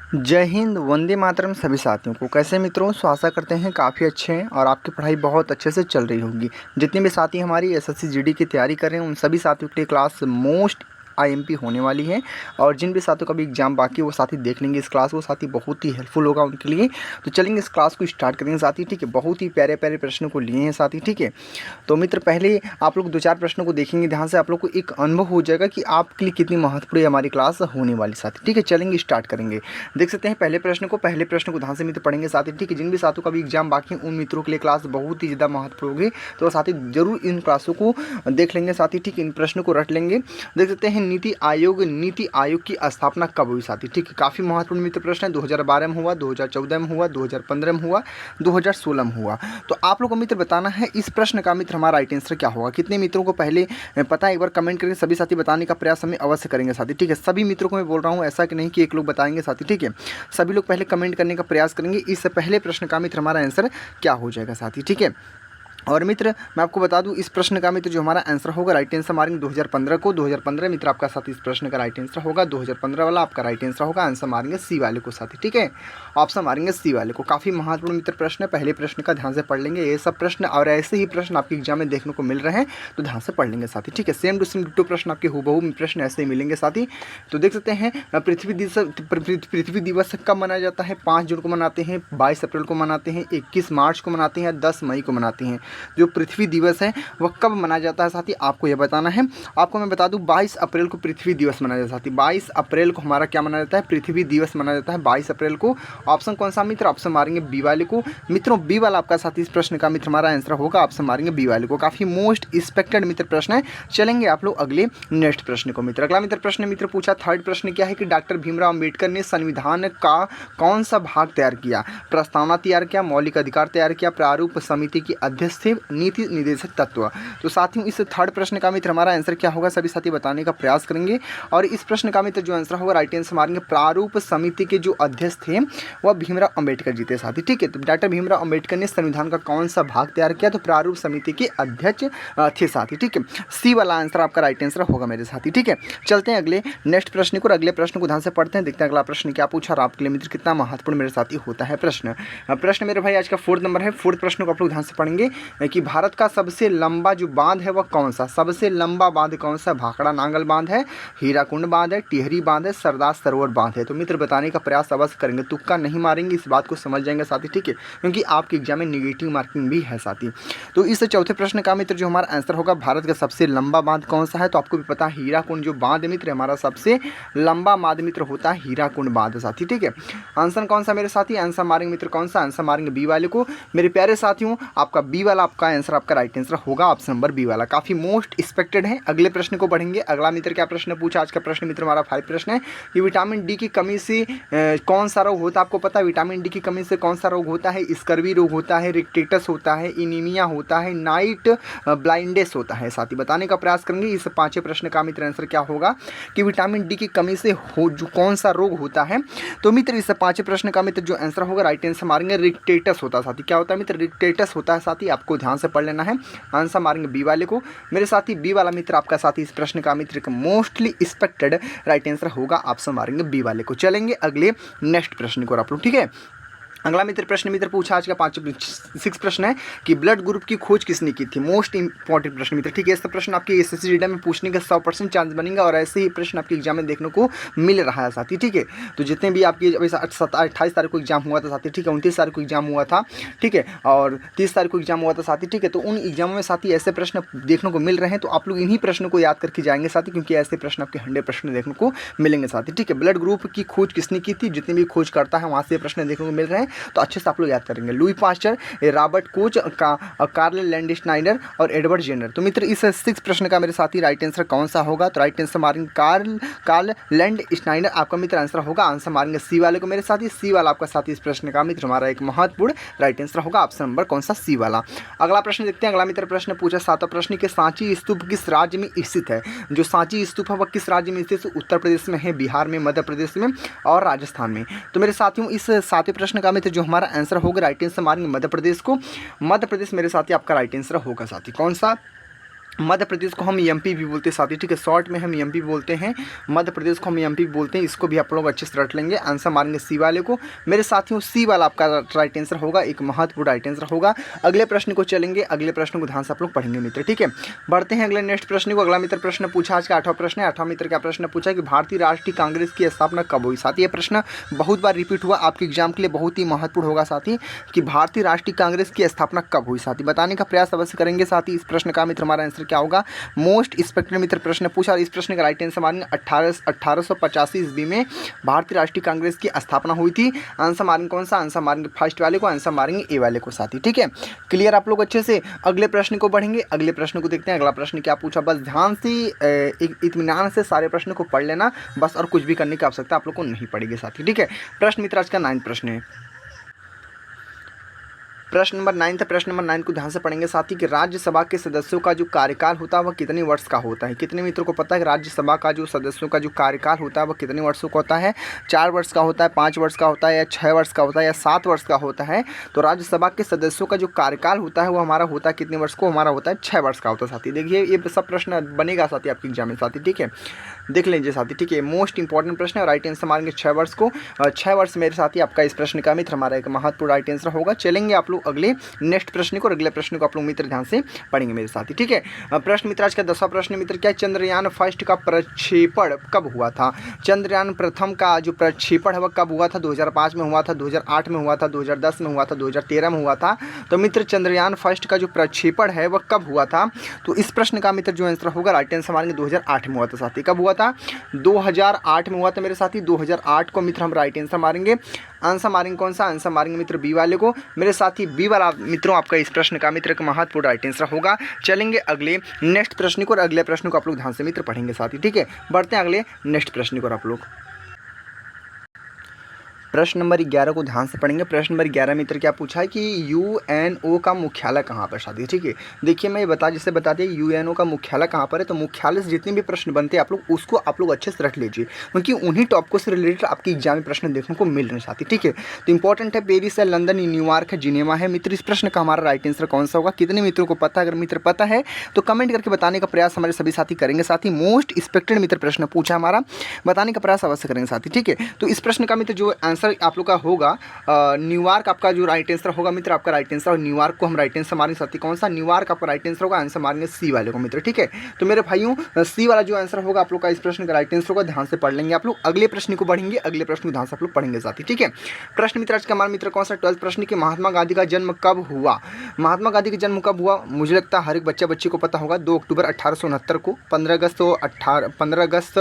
जय हिंद, वंदे मातरम सभी साथियों को। कैसे मित्रों, सो आशा करते हैं काफ़ी अच्छे हैं और आपकी पढ़ाई बहुत अच्छे से चल रही होगी। जितने भी साथी हमारी एसएससी जीडी की तैयारी कर रहे हैं उन सभी साथियों के लिए क्लास मोस्ट आईएमपी होने वाली है। और जिन भी साथियों का भी एग्जाम बाकी है वो साथी देख लेंगे इस क्लास को, साथी बहुत ही हेल्पफुल होगा उनके लिए। तो चलेंगे इस क्लास को स्टार्ट करेंगे साथी, ठीक है। बहुत ही प्यारे प्यारे प्रश्नों को लिए हैं साथी, ठीक है। तो मित्र पहले आप लोग 2-4 प्रश्नों को देखेंगे ध्यान से, आप लोग को एक अनुभव हो जाएगा कि आपके लिए कितनी महत्वपूर्ण हमारी क्लास होने वाली साथी, ठीक है। चलेंगे स्टार्ट करेंगे। देख सकते हैं पहले प्रश्न को ध्यान से मित्र पढ़ेंगे साथी, ठीक है। जिन भी साथियों का भी एग्जाम बाकी है उन मित्रों के लिए क्लास बहुत ही ज़्यादा महत्वपूर्ण होगी, तो साथी जरूर इन क्लासों को देख लेंगे साथी, ठीक है। इन प्रश्नों को रट लेंगे। देख सकते हैं नीति आयोग की स्थापना कब हुई साथी, ठीक है। काफ़ी महत्वपूर्ण मित्र प्रश्न है। 2012 में हुआ, 2014 में हुआ, 2015 में हुआ, 2016 में हुआ। तो आप लोग को मित्र बताना है इस प्रश्न का मित्र हमारा राइट आंसर क्या होगा। कितने मित्रों को पहले पता है एक बार कमेंट करेंगे। सभी साथी बताने का प्रयास हमें अवश्य करेंगे साथी, ठीक है। सभी मित्रों को मैं बोल रहा हूँ, ऐसा कि नहीं कि एक लोग बताएंगे साथी, ठीक है। सभी लोग पहले कमेंट करने का प्रयास करेंगे इस पहले प्रश्न का मित्र हमारा आंसर क्या हो जाएगा साथी, ठीक है। और मित्र मैं आपको बता दूं इस प्रश्न का मित्र जो हमारा आंसर होगा राइट आंसर मारेंगे 2015 को। 2015 मित्र आपका साथी इस प्रश्न का राइट आंसर होगा। 2015 वाला आपका राइट आंसर होगा। आंसर मारेंगे सी वाले को साथी, ठीक है। ऑप्शन मारेंगे सी वाले को। काफ़ी महत्वपूर्ण मित्र प्रश्न है। पहले प्रश्न का ध्यान से पढ़ लेंगे। ये सब प्रश्न और ऐसे ही प्रश्न आपके एग्जाम में देखने को मिल रहे हैं, तो ध्यान से पढ़ लेंगे साथी, ठीक है। सेम टू सेम डिट्टो प्रश्न आपके हूबहू प्रश्न ऐसे ही मिलेंगे साथी। तो देख सकते हैं पृथ्वी दिवस कब मनाया जाता है। 5 जून को मनाते हैं, 22 अप्रैल को मनाते हैं, 21 मार्च को मनाते हैं, 10 मई को मनाते हैं। जो पृथ्वी दिवस है वह कब मनाया जाता है साथी, आपको यह बताना है। आपको मैं बता दूं 22 अप्रैल को पृथ्वी दिवस मनाया जाता है साथी। 22 अप्रैल को हमारा क्या मनाया जाता है, पृथ्वी दिवस मनाया जाता है 22 अप्रैल को। ऑप्शन कौन सा मित्र, ऑप्शन मारेंगे बी वाले को। मित्रों बी वाला आपका साथी इस प्रश्न का मित्र हमारा आंसर होगा। ऑप्शन मारेंगे बी वाले को। काफी मोस्ट एक्सपेक्टेड मित्र प्रश्न है। चलेंगे आप लोग अगले नेक्स्ट प्रश्न को मित्र। अगला मित्र प्रश्न मित्र पूछा, थर्ड प्रश्न क्या है कि डॉक्टर भीमराव अम्बेडकर ने संविधान का कौन सा भाग तैयार किया। प्रस्तावना तैयार किया, मौलिक अधिकार तैयार किया, प्रारूप समिति की अध्यक्ष थे, नीति निर्देशक तत्व। तो साथियों इस थर्ड प्रश्न का मित्र हमारा आंसर क्या होगा, सभी साथी बताने का प्रयास करेंगे। और इस प्रश्न का मित्र जो आंसर होगा राइट आंसर मारेंगे प्रारूप समिति के जो अध्यक्ष थे वह भीमराव अंबेडकर जी थे साथी, ठीक है। तो डॉक्टर भीमराव अंबेडकर ने संविधान का कौन सा भाग तैयार किया, तो प्रारूप समिति के अध्यक्ष थे साथी, ठीक है। सी वाला आंसर आपका राइट आंसर होगा मेरे साथी, ठीक है। चलते हैं अगले नेक्स्ट प्रश्न को। अगले प्रश्न को ध्यान से पढ़ते हैं, देखते हैं अगला प्रश्न क्या पूछा और आपके लिए मित्र कितना महत्वपूर्ण मेरे साथी होता है प्रश्न मेरे भाई आज का 4th नंबर है। 4th प्रश्न को आप लोग ध्यान से पढ़ेंगे कि भारत का सबसे लंबा जो बांध है वह कौन सा, सबसे लंबा बांध कौन सा। भाखड़ा नांगल बांध है, हीराकुंड बांध है, टिहरी बांध है, सरदार सरोवर बांध है। तो मित्र बताने का प्रयास अवश्य करेंगे, तुक्का नहीं मारेंगे, इस बात को समझ जाएंगे साथी, ठीक है। क्योंकि आपके एग्जाम में निगेटिव मार्किंग भी है साथी। तो इस चौथे प्रश्न का मित्र जो हमारा आंसर होगा भारत का सबसे लंबा बांध कौन सा है, तो आपको भी पता है हीराकुंड जो बांध मित्र हमारा सबसे लंबा बांध मित्र होता है हीराकुंड बांध साथी, ठीक है। आंसर कौन सा मेरे साथी, आंसर मारेंगे मित्र कौन सा, आंसर मारेंगे बी वाले को। मेरे प्यारे साथियों आपका बी वाला आपका आंसर आपका राइट आंसर होगा, ऑप्शन नंबर बी वाला। काफी मोस्ट एक्सपेक्टेड है। अगले प्रश्न को बढ़ेंगे। अगला मित्र क्या प्रश्न पूछा आज का प्रश्न मित्र हमारा 5 प्रश्न है कि विटामिन डी की कमी से कौन सा रोग होता है। आपको पता है विटामिन डी की कमी से कौन सा रोग होता है, स्कर्वी रोग होता है, रिकेटस होता है, इनीमिया होता है, नाइट ब्लाइंडेस होता है साथी। बताने का प्रयास करेंगे इस 5 प्रश्न का मित्र आंसर क्या होगा कि विटामिन डी की कमी से जो कौन सा रोग होता है। तो मित्र इस 5 प्रश्न का मित्र जो आंसर होगा राइट आंसर मारेंगे रिकेटस होता है साथी। क्या होता है मित्र, रिकेटस होता है साथी, आपको ध्यान से पढ़ लेना है। आंसर मारेंगे बी वाले को। मेरे साथी बी वाला मित्र आपका साथी इस प्रश्न का मित्र मोस्टली एक्सपेक्टेड राइट आंसर होगा, ऑप्शन मारेंगे बी वाले को। चलेंगे अगले नेक्स्ट प्रश्न को आप लोग, ठीक है। अगला मित्र प्रश्न मित्र पूछा आज का 6 प्रश्न है कि ब्लड ग्रुप की खोज किसने की थी। मोस्ट इंपॉर्टेंट प्रश्न मित्र, ठीक है। ऐसा प्रश्न आपके एसएससी जीडी में पूछने का 100% चांस बनेगा और ऐसे ही प्रश्न आपके एग्जाम में देखने को मिल रहा है साथी, ठीक है। तो जितने भी आपकी 28 तारीख को एग्जाम हुआ था साथी, ठीक है, 29 तारीख को एग्जाम हुआ था, ठीक है, और 30 तारीख को एग्जाम हुआ था साथी, ठीक है। तो उन एग्जामों में साथी ऐसे प्रश्न देखने को मिल रहे हैं, तो आप लोग इन्हीं प्रश्नों को याद करके जाएंगे साथी, क्योंकि ऐसे प्रश्न आपके 100 प्रश्न देखने को मिलेंगे साथी, ठीक है। ब्लड ग्रुप की खोज किसने की थी, जितने भी खोज करता है वहाँ से प्रश्न देखने को मिल रहे हैं, तो अच्छे से आप लोग याद करेंगे। Louis Pasteur, Robert Koch, Karl Landsteiner और एडवर्ड जेनर। तो मित्र इस 6 प्रश्न का मेरे साथी राइट आंसर कौन सा होगा, तो राइट आंसर मारेंगे कार्ल लैंडस्नाइडर आपका मित्र आंसर होगा। आंसर मारेंगे सी वाले को मेरे साथी। सी वाला आपका साथी इस प्रश्न का मित्र हमारा एक महत्वपूर्ण राइट आंसर होगा, ऑप्शन नंबर कौन सा, सी वाला। अगला प्रश्न देखते हैं। अगला मित्र प्रश्न पूछा 7वां प्रश्न के सांची स्तूप किस राज्य में स्थित है। जो सांची स्तूप है वह किस राज्य में स्थित है, उत्तर प्रदेश में है, बिहार में, मध्य प्रदेश में और राजस्थान में। तो मेरे साथियों इस 7वें प्रश्न का मित्र जो हमारा आंसर होगा राइट आंसर मारेंगे मध्य प्रदेश को। मध्य प्रदेश मेरे साथी आपका राइट आंसर होगा साथी। कौन सा, मध्य प्रदेश को हम एमपी भी बोलते हैं साथी, ठीक है, शॉर्ट में हम एमपी बोलते हैं, मध्य प्रदेश को हम एमपी बोलते हैं। इसको भी आप लोग अच्छे से रट लेंगे। आंसर मारेंगे सी वाले को। मेरे साथियों सी वाला आपका राइट आंसर होगा, एक महत्वपूर्ण राइट आंसर होगा। अगले प्रश्न को चलेंगे, अगले प्रश्न को ध्यान से आप लोग पढ़ेंगे मित्र, ठीक है। बढ़ते हैं अगले नेक्स्ट प्रश्न को। अगला मित्र प्रश्न पूछा, आज का 8वां प्रश्न है। 8वां मित्र का प्रश्न पूछा कि भारतीय राष्ट्रीय कांग्रेस की स्थापना कब हुई। साथी ये प्रश्न बहुत बार रिपीट हुआ, आपके एग्जाम के लिए बहुत ही महत्वपूर्ण होगा साथी, कि भारतीय राष्ट्रीय कांग्रेस की स्थापना कब हुई। साथी बताने का प्रयास अवश्य करेंगे साथी। इस प्रश्न का मित्र हमारा आंसर क्या होगा। मोस्ट एक्सपेक्टेड मित्र प्रश्न पूछा, और इस प्रश्न का राइट आंसर मारेंगे 1885 ईस्वी में भारतीय राष्ट्रीय कांग्रेस की स्थापना हुई थी। आंसर मारेंगे कौन सा, आंसर मारेंगे फर्स्ट वाले को, आंसर मारेंगे ए वाले को साथी, ठीक है। क्लियर आप लोग अच्छे से। अगले प्रश्न को बढ़ेंगे, अगले प्रश्न को देखते हैं। अगला प्रश्न क्या पूछा, बस ध्यान से इत्मीनान से सारे प्रश्न को पढ़ लेना बस, और कुछ भी करने की आवश्यकता आप लोग को नहीं पड़ेगी साथी, ठीक है। प्रश्न मित्र आज का 9वां प्रश्न है। प्रश्न नंबर 9 था। प्रश्न नंबर 9 को ध्यान से पढ़ेंगे साथी, कि राज्यसभा के सदस्यों का जो कार्यकाल होता है वह कितने वर्ष का होता है। कितने मित्रों को पता है कि राज्यसभा का जो सदस्यों का जो कार्यकाल होता है वह कितने वर्षों का होता है। 4 वर्ष का होता है, 5 वर्ष का होता है, या 6 वर्ष का होता है, या 7 वर्ष का होता है। तो राज्यसभा के सदस्यों का जो कार्यकाल होता है वो हमारा होता है कितने वर्ष को, हमारा होता है 6 वर्ष का होता है साथी। देखिए ये सब प्रश्न बनेगा साथी आपके एग्जाम में साथी, ठीक है, देख लीजिए साथी, ठीक है। मोस्ट इंपॉर्टेंट प्रश्न है, राइट आंसर मारेंगे 6 वर्ष को। 6 वर्ष मेरे साथी आपका इस प्रश्न का मित्र हमारा एक महत्वपूर्ण राइट आंसर होगा। चलेंगे आप लोग अगले नेक्स्ट प्रश्न को, और अगले प्रश्न को आप लोग मित्र ध्यान से पढ़ेंगे मेरे साथी, ठीक है। प्रश्न मित्र आज का 10वां प्रश्न मित्र क्या, चंद्रयान फर्स्ट का प्रक्षेपण कब हुआ था। चंद्रयान प्रथम का जो प्रक्षेपण है वह कब हुआ था। 2005 में हुआ था, 2008 में हुआ था, 2010 में हुआ था, 2013 में हुआ था। तो मित्र चंद्रयान फर्स्ट का जो प्रक्षेपण है वह कब हुआ था। तो इस प्रश्न का मित्र जो आंसर होगा राइट आंसर मारेंगे 2008 में हुआ था साथी। कब हुआ था, 2008 में हुआ था मेरे साथी। 2008 को मित्र हम राइट आंसर मारेंगे। आंसर मारेंगे कौन सा, आंसर मारेंगे मित्र बी वाले को। मेरे साथी बी वाला मित्रों आपका इस प्रश्न का मित्र का महत्वपूर्ण राइट आंसर होगा। चलेंगे अगले नेक्स्ट प्रश्न को, और अगले प्रश्न को आप लोग ध्यान से मित्र पढ़ेंगे साथी, ठीक है। बढ़ते हैं अगले नेक्स्ट प्रश्न को आप लोग। प्रश्न नंबर 11 को ध्यान से पढ़ेंगे। प्रश्न नंबर 11 मित्र क्या पूछा है कि यूएनओ का मुख्यालय कहाँ पर साथी, ठीक है। देखिए मैं जैसे बता दें यूएनओ का मुख्यालय कहाँ पर है। तो मुख्यालय से जितने भी प्रश्न बनते हैं आप लोग उसको आप लोग अच्छे से रख लीजिए, क्योंकि उन्हीं टॉपिकों से रिलेटेड आपकी एग्जाम में प्रश्न देखने को मिल रहे हैं साथी, ठीक है। तो इंपॉर्टेंट है, पेरिस है, लंदन, न्यूयॉर्क है, जिनेवा है। मित्र इस प्रश्न का हमारा राइट आंसर कौन सा होगा, कितने मित्रों को पता है। अगर मित्र पता है तो कमेंट करके बताने का प्रयास हमारे सभी साथी करेंगे साथी। मोस्ट एक्सपेक्टेड मित्र प्रश्न पूछा हमारा, बताने का प्रयास अवश्य करेंगे साथी, ठीक है। तो इस प्रश्न का मित्र जो आंसर आप लोग का होगा न्यूयॉर्क आपका जो राइट आंसर होगा मित्र, आपका राइट आंसर, और न्यूयॉर्क को हम राइट आंसर मारेंगे साथी। कौन सा, न्यूयॉर्क आपका राइट आंसर होगा। आंसर मारेंगे सी वाले को मित्र, ठीक है। तो मेरे भाइयों सी वाला जो आंसर होगा आप लोग का इस प्रश्न का राइट आंसर होगा। ध्यान से पढ़ लेंगे आप लोग। अगले प्रश्न को बढ़ेंगे, अगले प्रश्न को ध्यान से आप लोग पढ़ेंगे साथी, ठीक है। प्रश्न मित्र आज का हमारा मित्र कौन सा, 12th प्रश्न कि महात्मा गांधी का जन्म कब हुआ। महात्मा गांधी का जन्म कब हुआ, मुझे लगता है हर एक बच्चे को पता होगा। 2 अक्टूबर 1869 को, 15 अगस्त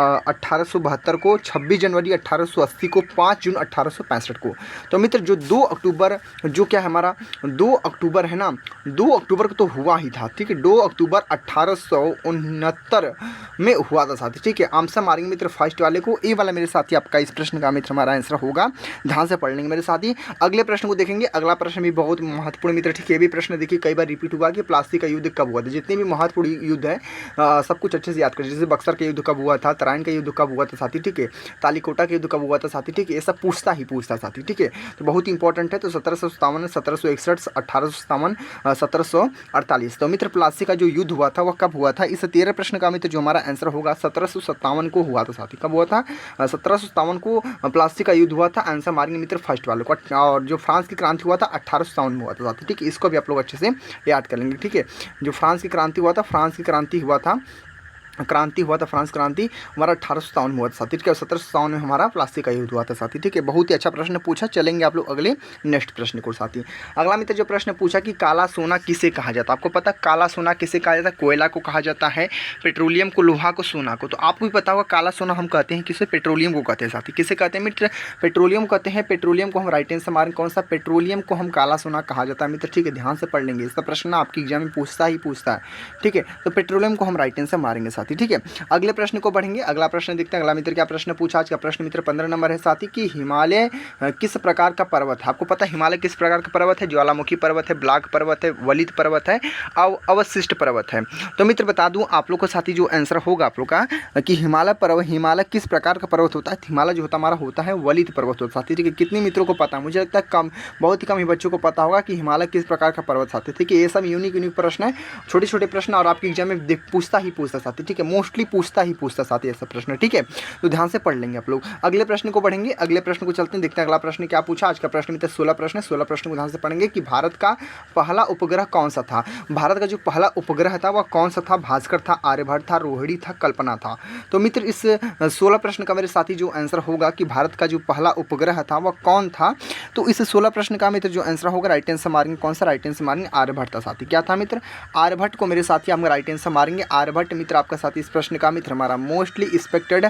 1872 को, 26 जनवरी 1880 को, 5 जून 1865 को। तो मित्र जो 2 अक्टूबर जो क्या है हमारा 2 अक्टूबर है ना, 2 अक्टूबर को तो हुआ ही था, ठीक है। 2 अक्टूबर 1869 में हुआ था साथी, ठीक है। आंसर मारेंगे मित्र फर्स्ट वाले को, ए वाला मेरे साथी आपका इस प्रश्न का मित्र हमारा आंसर होगा। ध्यान से पढ़ लेंगे मेरे साथी। अगले प्रश्न को देखेंगे। अगला प्रश्न भी बहुत महत्वपूर्ण मित्र, ठीक है। ये भी प्रश्न देखिए कई बार रिपीट हुआ कि प्लासी का युद्ध कब हुआ था। जितने भी महत्वपूर्ण युद्ध है सब कुछ अच्छे से याद करिए। जैसे बक्सर का युद्ध कब हुआ था, तराइन का युद्ध कब हुआ था साथी, ठीक है। तालीकोटा का युद्ध कब हुआ था साथी, ठीक है। ये सब पूछता साथी, ठीक है। तो बहुत ही इंपॉर्टेंट है। तो 1757, 1761, 1857, 1748। तो मित्र प्लासी का जो युद्ध हुआ था वह कब हुआ था। इस 13 प्रश्न का मित्र जो हमारा आंसर होगा 1757 को हुआ था साथी। कब हुआ था, 1757 को प्लासी का युद्ध हुआ था। आंसर मारेंगे मित्र फर्स्ट वाले को। और जो फ्रांस की क्रांति हुआ था 1857 में हुआ था साथी, ठीक है। इसको भी आप लोग अच्छे से याद कर लेंगे, ठीक है। जो फ्रांस की क्रांति हुआ था, फ्रांस की क्रांति हुआ था फ्रांस क्रांति हमारा 1857 में हुआ था साथी, ठीक है। 1757 में हमारा प्लासी का युद्ध हुआ था साथी, ठीक है। बहुत ही अच्छा प्रश्न पूछा। चलेंगे आप लोग अगले नेक्स्ट प्रश्न को साथी। अगला मित्र जो प्रश्न पूछा कि काला सोना किसे कहा जाता है। आपको पता काला सोना किसे कहा जाता है, कोयला को कहा जाता है, पेट्रोलियम को, लोहा को, सोना को। तो आपको भी पता होगा काला सोना हम कहते हैं किसे, पेट्रोलियम को कहते हैं साथी। किसे कहते हैं मित्र, पेट्रोलियम कहते हैं। पेट्रोलियम को हम राइट आंसर मारेंगे कौन सा, पेट्रोलियम को हम काला सोना कहा जाता है मित्र, ठीक है। ध्यान से पढ़ लेंगे, इसका प्रश्न आपकी एग्जाम में पूछता है, ठीक है। तो पेट्रोलियम को हम राइट आंसर मारेंगे साथी, ठीक है। अगले प्रश्न को पढ़ेंगे। अगला प्रश्न देखते हैं। अगला मित्र क्या प्रश्न पूछा। आज का प्रश्न मित्र 15 नंबर है साथी कि हिमालय किस प्रकार का पर्वत है। आपको पता है हिमालय किस प्रकार का पर्वत है। ज्वालामुखी पर्वत है, ब्लाक पर्वत है, वलित पर्वत है, अवशिष्ट पर्वत है। तो मित्र बता दूं आप लोग को साथी जो आंसर होगा आप लोग का कि हिमालय किस प्रकार का पर्वत होता है। हिमालय जो होता हमारा होता है वलित पर्वत होता है साथी, ठीक है। कितने मित्रों को पता है, मुझे लगता है कम, बहुत ही कम ही बच्चों को पता होगा कि हिमालय किस प्रकार का पर्वत साथी, ठीक है। ये सब यूनिक प्रश्न है, छोटे छोटे प्रश्न, और आपके एग्जाम में पूछता साथी, ठीक है। मोस्टली पूछता साथी ऐसा प्रश्न, ठीक है। तो ध्यान से पढ़ लेंगे आप लोग। अगले प्रश्न को पढ़ेंगे। अगले प्रश्न को चलते हैं, देखते हैं अगला प्रश्न क्या पूछा। आज का प्रश्न मित्र 16 प्रश्न है। 16 प्रश्न को ध्यान से पढ़ेंगे कि भारत का पहला उपग्रह कौन सा था। भारत का जो पहला उपग्रह था वह कौन सा था। भास्कर था, आर्यभट्ट था, रोहिणी था, कल्पना था। तो मित्र इस 16 प्रश्न का मेरे साथी जो आंसर होगा कि भारत का जो पहला उपग्रह था वह कौन था। तो इस 16 प्रश्न का मित्र जो आंसर होगा राइट आंसर मारेंगे कौन सा। राइट आंसर मारेंगे आर्यभट्ट था साथी। क्या था मित्र, आर्यभट्ट को मेरे साथी हम राइट आंसर मारेंगे। आर्यभट्ट मित्र आपका साथी इस प्रश्न का मित्र हमारा मोस्टली एक्सपेक्टेड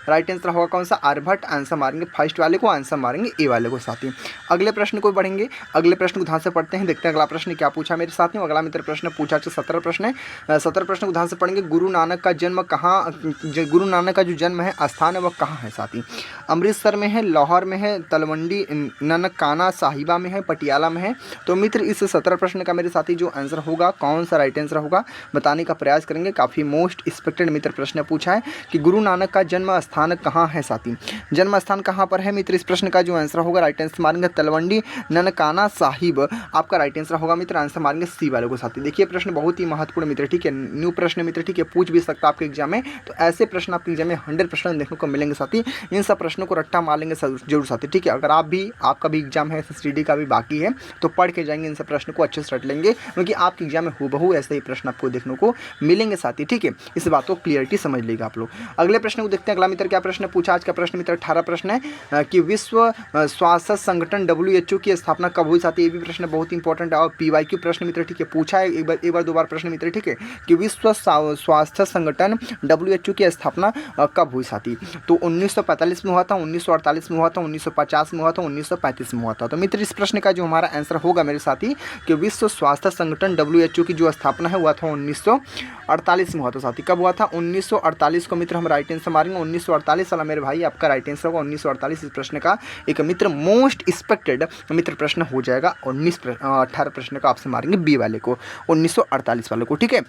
राइट आंसर होगा कौन सा, आर्यभट्ट। आंसर मारेंगे फर्स्ट वाले को, आंसर मारेंगे ए वाले को साथी। अगले प्रश्न को बढ़ेंगे। अगले प्रश्न को ध्यान से पढ़ते हैं, देखते हैं अगला प्रश्न क्या पूछा मेरे साथ में। अगला मित्र प्रश्न पूछा 17 प्रश्न है। 17 प्रश्न को ध्यान से पढ़ेंगे। गुरु नानक का जन्म कहाँ, गुरु नानक का जो जन्म है स्थान है वह कहाँ है साथी। अमृतसर में है, लाहौर में है, तलवंडी ननकाना साहिबा में है, पटियाला में है। तो मित्र इस 17 प्रश्न का मेरे साथी जो आंसर होगा कौन सा राइट आंसर होगा बताने का प्रयास करेंगे। काफ़ी मोस्ट एक्सपेक्टेड मित्र प्रश्न पूछा है कि गुरु नानक का जन्म स्थान कहाँ है साथी। जन्म स्थान कहाँ पर है मित्र, इस प्रश्न का जो आंसर होगा राइट आंसर मारेंगे तलवंडी ननकाना साहिब, आपका राइट आंसर होगा मित्र। आंसर मारेंगे सी वाले को साथी। देखिए प्रश्न बहुत ही महत्वपूर्ण मित्र, ठीक है। न्यू प्रश्न मित्र, ठीक है, पूछ भी सकता है आपके एग्जाम में। तो ऐसे प्रश्न आपके एग्जाम में 100% देखने को मिलेंगे साथी। इन सब प्रश्नों को रट्टा मार लेंगे जरूर साथी, ठीक है। अगर आपका भी एग्जाम है, SSTD का भी बाकी है, तो पढ़ के जाएंगे, इन सब प्रश्न को अच्छे से रट लेंगे, क्योंकि आपके एग्जाम में हूबहू ऐसे ही प्रश्न आपको देखने को मिलेंगे साथी, ठीक है। इस बात को क्लियरिटी समझ लेगा आप लोग। अगले प्रश्न को देखते हैं। अगला मित्र क्या प्रश्न पूछा। आज का प्रश्न मित्र 18 प्रश्न है कि विश्व स्वास्थ्य संगठन WHO की स्थापना कब हुई साथी। ये भी प्रश्न बहुत इंपॉर्टेंट है और PYQ प्रश्न मित्र, ठीक है, पूछा है एक बार 2 बार प्रश्न मित्र, ठीक है, कि विश्व स्वास्थ्य संगठन WHO की स्थापना कब हुई साथी। तो 1945 में हुआ था, 1948 में हुआ था, 1950 में हुआ था, 1935 में हुआ था। तो मित्र इस प्रश्न का जो हमारा आंसर होगा मेरे साथी कि विश्व स्वास्थ्य संगठन WHO की जो स्थापना है हुआ था 1948 में हुआ था साथी। कब हुआ था, 1948 को मित्र हम राइट आंसर मारेंगे। 1948 वाला मेरे भाई आपका राइट आंसर होगा 1948। इस प्रश्न का एक मित्र मोस्ट एक्सपेक्टेड मित्र प्रश्न हो जाएगा। 18 प्रश्न का आपसे मारेंगे बी वाले को, 1948 वाले को, ठीक है।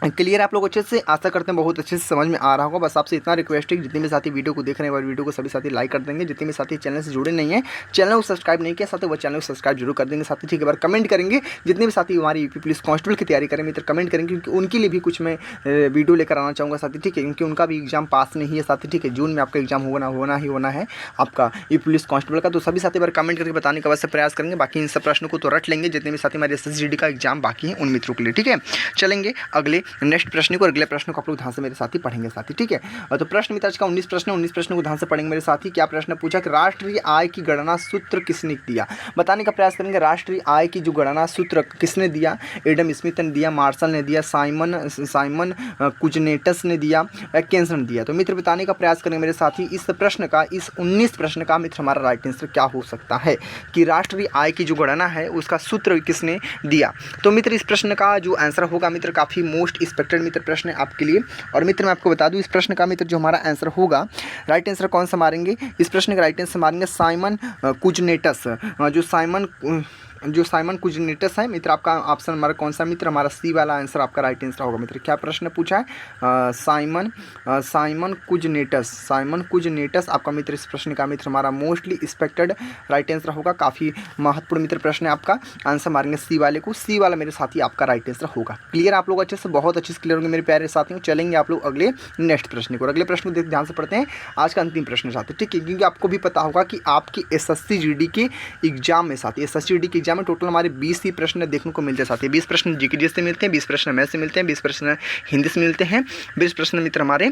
क्लियर आप लोग अच्छे से, आशा करते हैं बहुत अच्छे से समझ में आ रहा होगा। बस आपसे इतना रिक्वेस्ट है कि जितने भी साथी वीडियो को देख रहे हैं वह वीडियो को सभी साथी लाइक कर देंगे। जितने भी साथी चैनल से जुड़े नहीं हैं, चैनल को सब्सक्राइब नहीं किया साथी, वो चैनल को सब्सक्राइब जरूर कर देंगे साथी, ठीक है। बार कमेंट करेंगे। जितने भी साथी हमारी UP पुलिस कांस्टेबल की तैयारी करें मित्र कमेंट करेंगे, क्योंकि उनके लिए भी कुछ मैं वीडियो लेकर आना चाहूँगा साथी, ठीक है, क्योंकि उनका भी एग्जाम पास नहीं है साथी, ठीक है। जून में आपका एग्जाम होना है आपका UP पुलिस कांस्टेबल का। तो सभी साथी बार कमेंट करके बताने का वैसे प्रयास करेंगे। बाकी इन सब प्रश्नों को तो रट लेंगे जितने भी साथी हमारे SSGD का एग्जाम बाकी है उन मित्रों के लिए, ठीक है। चलेंगे अगले नेक्स्ट प्रश्न को। अगले प्रश्न को आप लोग ध्यान से मेरे साथी पढ़ेंगे साथी, ठीक है। तो प्रश्न मित्र आज का 19 प्रश्न है। 19 प्रश्न को ध्यान से पढ़ेंगे मेरे साथी। क्या प्रश्न पूछा कि राष्ट्रीय आय की गणना सूत्र किसने दिया, बताने का प्रयास करेंगे। राष्ट्रीय आय की जो गणना सूत्र किसने दिया, एडम स्मिथ ने दिया, मार्शल ने दिया, साइमन कुजनेटस ने दिया, वैकेंसन ने दिया। तो मित्र बताने का प्रयास करेंगे मेरे साथी। इस प्रश्न का, इस 19 प्रश्न का मित्र हमारा राइट आंसर क्या हो सकता है कि राष्ट्रीय आय की जो गणना है उसका सूत्र किसने दिया। तो मित्र इस प्रश्न का जो आंसर होगा मित्र काफ़ी मोस्ट एक्सपेक्टेड मित्र प्रश्न है आपके लिए। और मित्र मैं आपको बता दूं इस प्रश्न का मित्र जो हमारा आंसर होगा राइट आंसर कौन सा मारेंगे, इस प्रश्न का राइट आंसर मारेंगे साइमन कुजनेटस। जो साइमन कुजनेटस है मित्र, आपका ऑप्शन हमारा कौन सा मित्र, हमारा सी वाला आंसर आपका राइट आंसर होगा मित्र। क्या प्रश्न पूछा है, साइमन कुजनेटस आपका मित्र इस प्रश्न का मित्र हमारा मोस्टली एक्सपेक्टेड राइट आंसर होगा। काफ़ी महत्वपूर्ण मित्र प्रश्न है आपका। आंसर मारेंगे सी वाले को, सी वाला मेरे साथी आपका राइट आंसर होगा। क्लियर आप लोग अच्छे से, बहुत अच्छे से क्लियर होंगे मेरे प्यारे साथियों। चलेंगे आप लोग अगले नेक्स्ट प्रश्न को। अगले प्रश्न को ध्यान से पढ़ते हैं। आज का अंतिम प्रश्न साथी, ठीक है, क्योंकि आपको भी पता होगा कि आपकी SSGD के एग्जाम में साथी, SSGD के एग्जाम में टोटल हमारे 20 ही प्रश्न देखने को मिलते हैं साथी। 20 प्रश्न GK से मिलते हैं, 20 प्रश्न मैथ से मिलते हैं, 20 प्रश्न हिंदी से मिलते हैं, 20 प्रश्न मित्र हमारे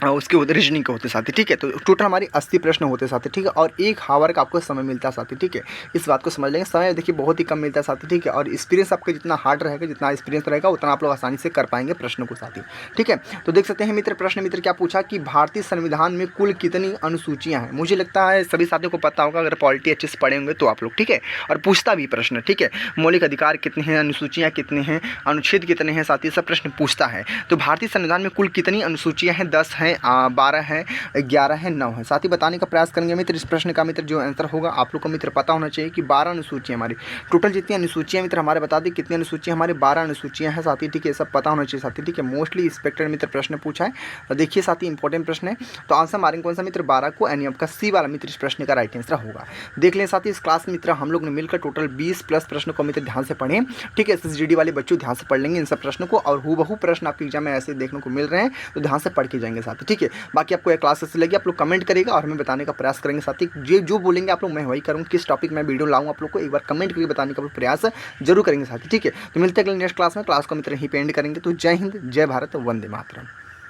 उसके होते रीजनिंग के होते साथी, ठीक है। तो टोटल हमारी 80 प्रश्न होते साथी, ठीक है। और 1 हावर का आपको समय मिलता है साथी, ठीक है। इस बात को समझ लेंगे, समय देखिए बहुत ही कम मिलता है साथी, ठीक है। और एक्सपीरियंस आपका जितना हार्ड रहेगा, जितना एक्सपीरियंस रहेगा, उतना आप लोग आसानी से कर पाएंगे प्रश्न को साथी, ठीक है। तो देख सकते हैं मित्र, प्रश्न मित्र क्या पूछा कि भारतीय संविधान में कुल कितनी अनुसूचियाँ हैं। मुझे लगता है सभी साथियों को पता होगा, अगर पॉलिटी अच्छे से पढ़े होंगे तो आप लोग, ठीक है। और पूछता भी प्रश्न, ठीक है। मौलिक अधिकार कितने हैं, अनुसूचियाँ कितने हैं, अनुच्छेद कितने हैं साथी, सब प्रश्न पूछता है। तो भारतीय संविधान में कुल कितनी अनुसूचियाँ हैं, 10 हैं, 12 है, 11 है, 9 है साथी। बताने का प्रयास करेंगे मित्र। इस प्रश्न का मित्र जो आंसर होगा आप लोग को मित्र पता होना चाहिए कि 12 अनुसूचियाँ हमारी, टोटल जितनी अनुसूचियाँ मित्र हमारे बता दें कितनी अनुसूचियाँ हमारे, 12 अनुसूचियाँ हैं साथी, ठीक है। सब पता होना चाहिए साथी, ठीक है। मोस्टली एक्सपेक्टेड मित्र प्रश्न पूछा है, तो देखिए साथी इंपॉर्टेंट प्रश्न है। तो आंसर मारेंगे कौन सा मित्र, 12 को, यानी आपका सी वाला मित्र इस प्रश्न का राइट आंसर होगा। देख लें साथी, इस क्लास में मित्र हम लोग ने मिलकर टोटल 20 प्लस प्रश्न को मित्र ध्यान से पढ़ें, ठीक है। SSGD वाले बच्चों ध्यान से पढ़ लेंगे इन सब प्रश्नों को, और हूबहू प्रश्न आपके एग्जाम में ऐसे देखने को मिल रहे हैं, तो ध्यान से पढ़ के जाएंगे साथी, ठीक है। बाकी आपको यह क्लास कैसी लगी आप लोग कमेंट करेगा और हमें बताने का प्रयास करेंगे साथी। जो बोलेंगे आप लोग मैं वही करूँगा, किस टॉपिक में वीडियो लाऊं आप लोग को एक बार कमेंट करके बताने का प्रयास जरूर करेंगे साथी, ठीक है। तो मिलते हैं अगले नेक्स्ट क्लास में, क्लास को मित्र यहीं पे एंड करेंगे। तो जय हिंद, जय भारत, वंदे मातरम।